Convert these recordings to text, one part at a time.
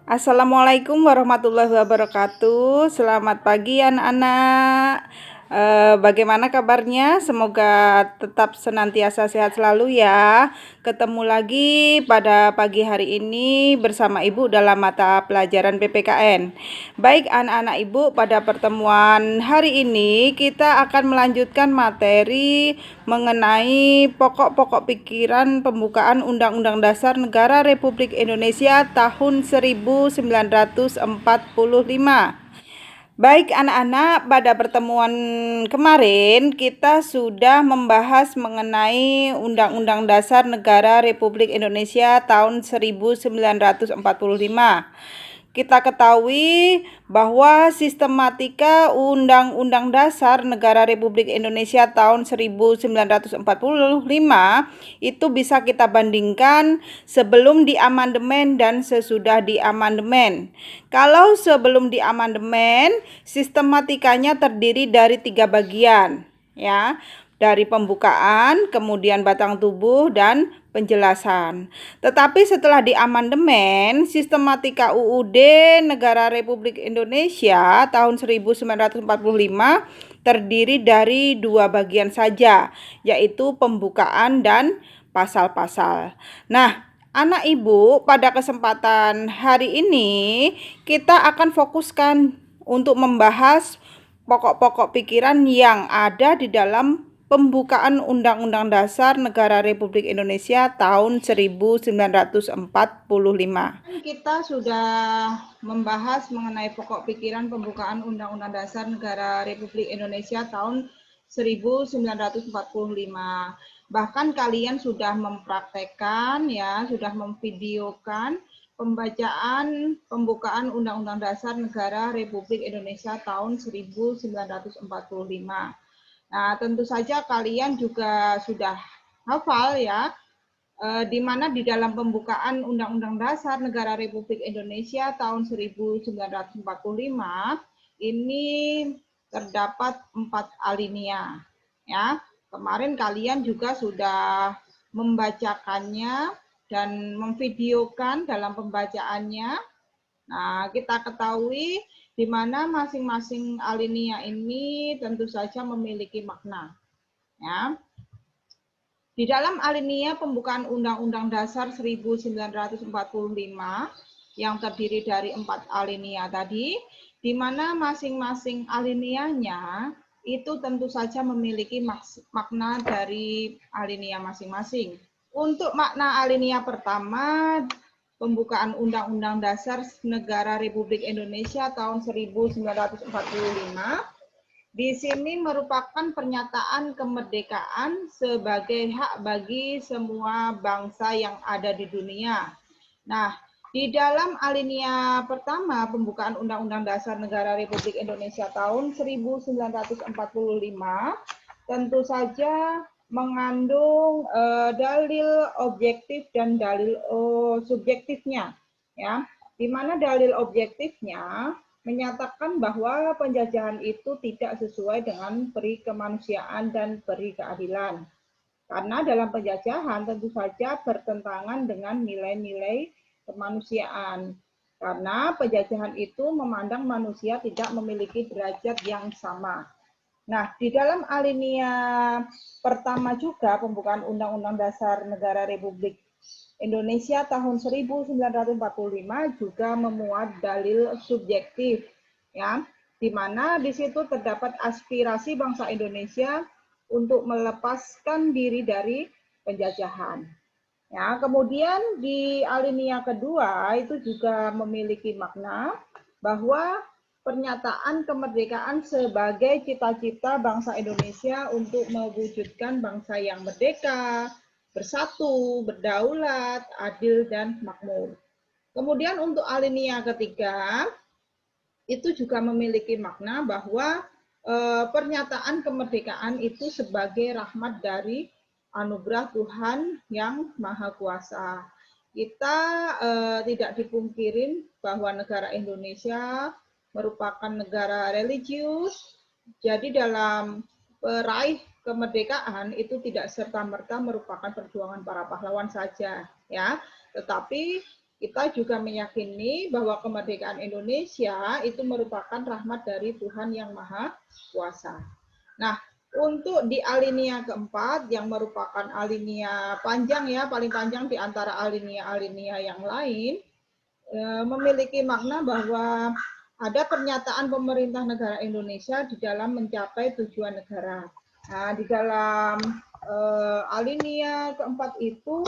Assalamualaikum warahmatullahi wabarakatuh. Selamat pagi anak-anak. Bagaimana kabarnya? Semoga tetap senantiasa sehat selalu ya. Ketemu lagi pada pagi hari ini bersama Ibu dalam mata pelajaran PPKN. Baik anak-anak Ibu, pada pertemuan hari ini kita akan melanjutkan materi mengenai pokok-pokok pikiran pembukaan Undang-Undang Dasar Negara Republik Indonesia tahun 1945. Baik anak-anak, pada pertemuan kemarin kita sudah membahas mengenai Undang-Undang Dasar Negara Republik Indonesia tahun 1945. Kita ketahui bahwa sistematika Undang-Undang Dasar Negara Republik Indonesia tahun 1945 itu bisa kita bandingkan sebelum diamandemen dan sesudah diamandemen. Kalau sebelum diamandemen, sistematikanya terdiri dari 3 bagian, ya. Dari pembukaan, kemudian batang tubuh, dan penjelasan. Tetapi setelah diamandemen, sistematika UUD Negara Republik Indonesia tahun 1945 terdiri dari 2 bagian saja, yaitu pembukaan dan pasal-pasal. Nah, anak ibu, pada kesempatan hari ini kita akan fokuskan untuk membahas pokok-pokok pikiran yang ada di dalam pembukaan Undang-Undang Dasar Negara Republik Indonesia tahun 1945. Kita sudah membahas mengenai pokok pikiran pembukaan Undang-Undang Dasar Negara Republik Indonesia tahun 1945. Bahkan kalian sudah mempraktekkan ya, sudah memvideokan pembacaan pembukaan Undang-Undang Dasar Negara Republik Indonesia tahun 1945. Nah, tentu saja kalian juga sudah hafal ya, di mana di dalam pembukaan Undang-Undang Dasar Negara Republik Indonesia tahun 1945 ini terdapat 4 alinea. Ya, kemarin kalian juga sudah membacakannya dan memvideokan dalam pembacaannya. Nah, kita ketahui di mana masing-masing alinea ini tentu saja memiliki makna. Ya. Di dalam alinea pembukaan Undang-Undang Dasar 1945 yang terdiri dari 4 alinea tadi, di mana masing-masing alineanya itu tentu saja memiliki makna dari alinea masing-masing. Untuk makna alinea pertama, pembukaan Undang-Undang Dasar Negara Republik Indonesia tahun 1945, di sini merupakan pernyataan kemerdekaan sebagai hak bagi semua bangsa yang ada di dunia. Nah, di dalam alinea pertama pembukaan Undang-Undang Dasar Negara Republik Indonesia tahun 1945, tentu saja mengandung dalil objektif dan dalil subjektifnya, ya. Di mana dalil objektifnya menyatakan bahwa penjajahan itu tidak sesuai dengan peri kemanusiaan dan peri keadilan. Karena dalam penjajahan tentu saja bertentangan dengan nilai-nilai kemanusiaan. Karena penjajahan itu memandang manusia tidak memiliki derajat yang sama. Nah, di dalam alinea pertama juga pembukaan Undang-Undang Dasar Negara Republik Indonesia tahun 1945 juga memuat dalil subjektif, ya, di mana di situ terdapat aspirasi bangsa Indonesia untuk melepaskan diri dari penjajahan. Ya, kemudian di alinea kedua itu juga memiliki makna bahwa pernyataan kemerdekaan sebagai cita-cita bangsa Indonesia untuk mewujudkan bangsa yang merdeka, bersatu, berdaulat, adil, dan makmur. Kemudian untuk alinea ketiga, itu juga memiliki makna bahwa pernyataan kemerdekaan itu sebagai rahmat dari anugerah Tuhan yang Maha Kuasa. Kita tidak dipungkirin bahwa negara Indonesia merupakan negara religius, jadi dalam peraih kemerdekaan itu tidak serta-merta merupakan perjuangan para pahlawan saja, ya, tetapi kita juga meyakini bahwa kemerdekaan Indonesia itu merupakan rahmat dari Tuhan Yang Maha Kuasa. Nah, untuk di alinea keempat yang merupakan alinea panjang ya, paling panjang di antara alinea-alinea yang lain, memiliki makna bahwa ada pernyataan pemerintah negara Indonesia di dalam mencapai tujuan negara. Nah, di dalam alinea keempat itu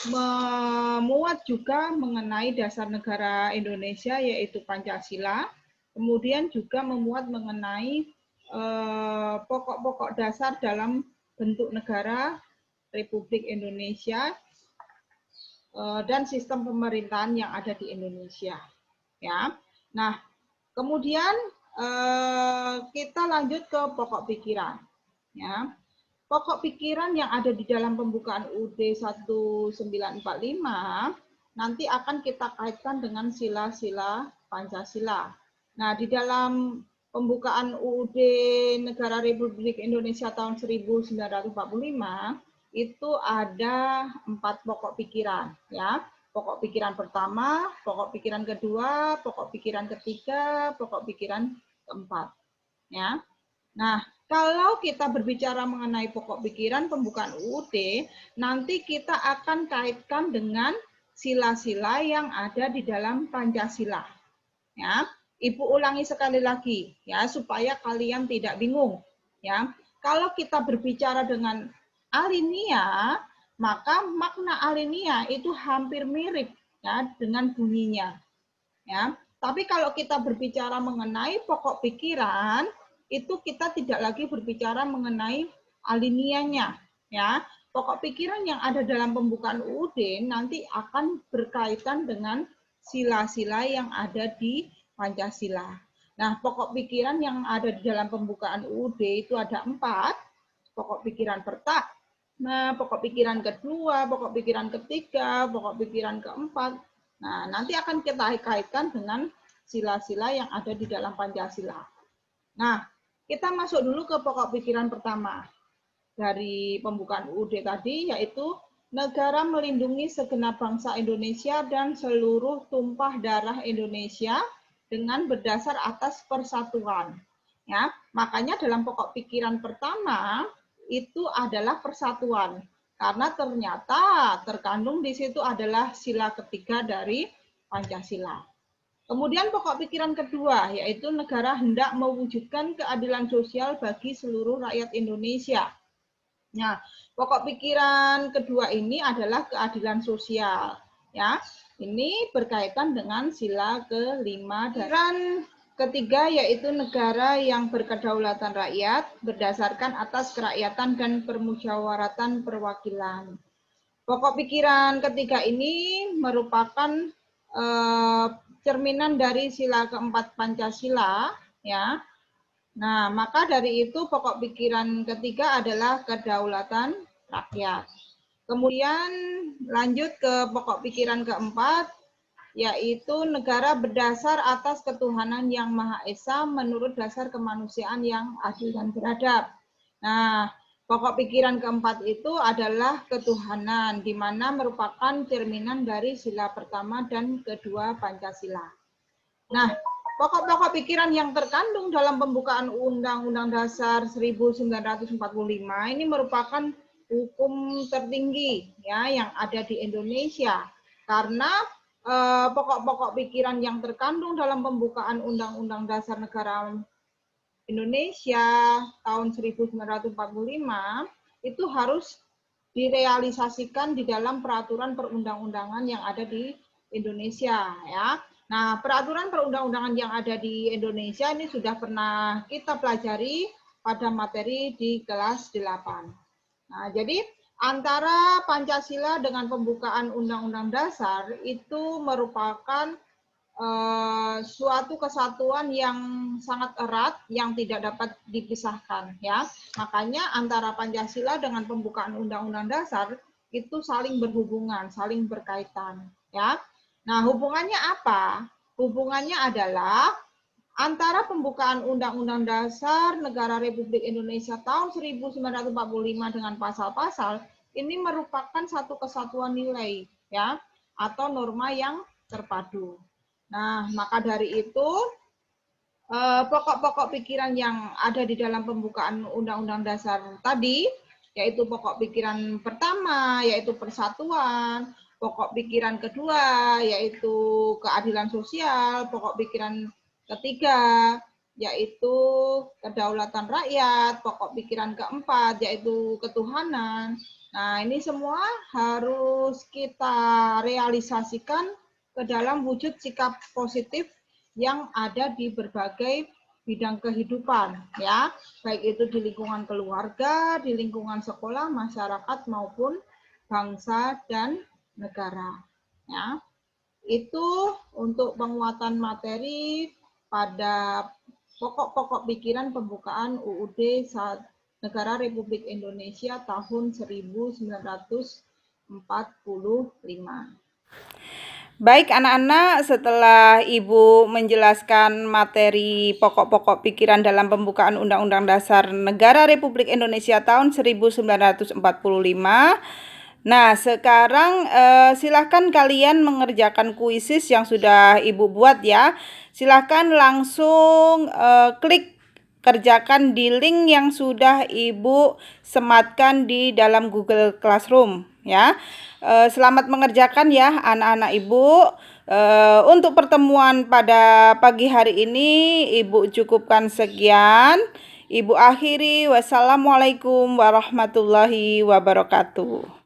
memuat juga mengenai dasar negara Indonesia yaitu Pancasila, kemudian juga memuat mengenai pokok-pokok dasar dalam bentuk negara Republik Indonesia dan sistem pemerintahan yang ada di Indonesia. Ya, nah kemudian kita lanjut ke pokok pikiran. Ya, pokok pikiran yang ada di dalam pembukaan UUD 1945 nanti akan kita kaitkan dengan sila-sila Pancasila. Nah, di dalam pembukaan UUD Negara Republik Indonesia tahun 1945 itu ada 4 pokok pikiran, ya. Pokok pikiran pertama, pokok pikiran kedua, pokok pikiran ketiga, pokok pikiran keempat, ya. Nah, kalau kita berbicara mengenai pokok pikiran pembukaan UUD, nanti kita akan kaitkan dengan sila-sila yang ada di dalam Pancasila. Ya, Ibu ulangi sekali lagi ya supaya kalian tidak bingung. Ya, kalau kita berbicara dengan alinea, maka makna alinea itu hampir mirip ya dengan bunyinya. Ya, tapi kalau kita berbicara mengenai pokok pikiran, itu kita tidak lagi berbicara mengenai alineanya, ya. Pokok pikiran yang ada dalam pembukaan UUD nanti akan berkaitan dengan sila-sila yang ada di Pancasila. Nah, pokok pikiran yang ada di dalam pembukaan UUD itu ada 4. Pokok pikiran pertama, pokok pikiran kedua, pokok pikiran ketiga, pokok pikiran keempat. Nah, nanti akan kita kaitkan dengan sila-sila yang ada di dalam Pancasila. Nah, kita masuk dulu ke pokok pikiran pertama dari pembukaan UUD tadi, yaitu negara melindungi segenap bangsa Indonesia dan seluruh tumpah darah Indonesia dengan berdasar atas persatuan. Ya, makanya dalam pokok pikiran pertama itu adalah persatuan, karena ternyata terkandung di situ adalah sila ketiga dari Pancasila. Kemudian pokok pikiran kedua, yaitu negara hendak mewujudkan keadilan sosial bagi seluruh rakyat Indonesia. Nah, pokok pikiran kedua ini adalah keadilan sosial. Ya, ini berkaitan dengan sila kelima. Dan ketiga yaitu negara yang berkedaulatan rakyat berdasarkan atas kerakyatan dan permusyawaratan perwakilan. Pokok pikiran ketiga ini merupakan cerminan dari sila keempat Pancasila, ya. Nah, maka dari itu pokok pikiran ketiga adalah kedaulatan rakyat. Kemudian lanjut ke pokok pikiran keempat, yaitu negara berdasar atas ketuhanan yang Maha Esa menurut dasar kemanusiaan yang adil dan beradab. Nah, pokok pikiran keempat itu adalah ketuhanan, di mana merupakan cerminan dari sila pertama dan kedua Pancasila. Nah, pokok-pokok pikiran yang terkandung dalam pembukaan Undang-Undang Dasar 1945 ini merupakan hukum tertinggi ya yang ada di Indonesia, karena pokok-pokok pikiran yang terkandung dalam pembukaan Undang-Undang Dasar Negara Indonesia tahun 1945 itu harus direalisasikan di dalam peraturan perundang-undangan yang ada di Indonesia ya. Nah, peraturan perundang-undangan yang ada di Indonesia ini sudah pernah kita pelajari pada materi di kelas 8. Nah, jadi antara Pancasila dengan pembukaan Undang-Undang Dasar itu merupakan suatu kesatuan yang sangat erat yang tidak dapat dipisahkan ya. Makanya antara Pancasila dengan pembukaan Undang-Undang Dasar itu saling berhubungan, saling berkaitan ya. Nah, hubungannya apa? Hubungannya adalah antara pembukaan Undang-Undang Dasar Negara Republik Indonesia tahun 1945 dengan pasal-pasal ini merupakan satu kesatuan nilai ya. atau norma yang terpadu. Nah, maka dari itu pokok-pokok pikiran yang ada di dalam pembukaan Undang-Undang Dasar tadi, yaitu pokok pikiran pertama, yaitu persatuan, pokok pikiran kedua, yaitu keadilan sosial, pokok pikiran ketiga, yaitu kedaulatan rakyat, pokok pikiran keempat, yaitu ketuhanan. Nah, ini semua harus kita realisasikan ke dalam wujud sikap positif yang ada di berbagai bidang kehidupan, ya, baik itu di lingkungan keluarga, di lingkungan sekolah, masyarakat maupun bangsa dan negara, ya. Itu untuk penguatan materi pada pokok-pokok pikiran pembukaan UUD Negara Republik Indonesia tahun 1945. Baik anak-anak, setelah Ibu menjelaskan materi pokok-pokok pikiran dalam pembukaan Undang-Undang Dasar Negara Republik Indonesia tahun 1945. Nah, sekarang silahkan kalian mengerjakan kuisis yang sudah Ibu buat ya. Silahkan langsung klik kerjakan di link yang sudah Ibu sematkan di dalam Google Classroom ya. Selamat mengerjakan ya anak-anak Ibu. Untuk pertemuan pada pagi hari ini Ibu cukupkan sekian. Ibu akhiri. Wassalamualaikum warahmatullahi wabarakatuh.